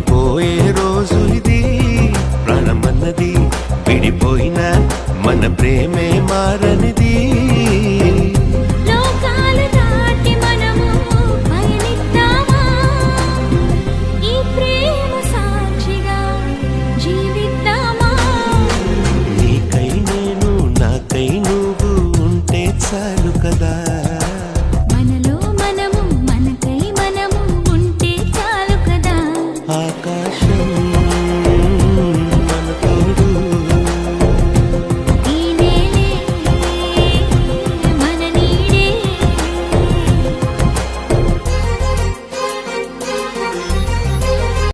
కలిసిపోయే రోజు ఇది. ప్రాణమన్నది విడిపోయిన మన ప్రేమే మారనిది. లోకాలు దాటి మనము పయనిద్దామా, ఈ ప్రేమ సాక్షిగా జీవిద్దామా. నీకై నేను నాకై నువ్వు ఉంటే చాలు కదా. మనలో మనము మనకై మనము ఉంటే చాలు కదా. ఆకాశం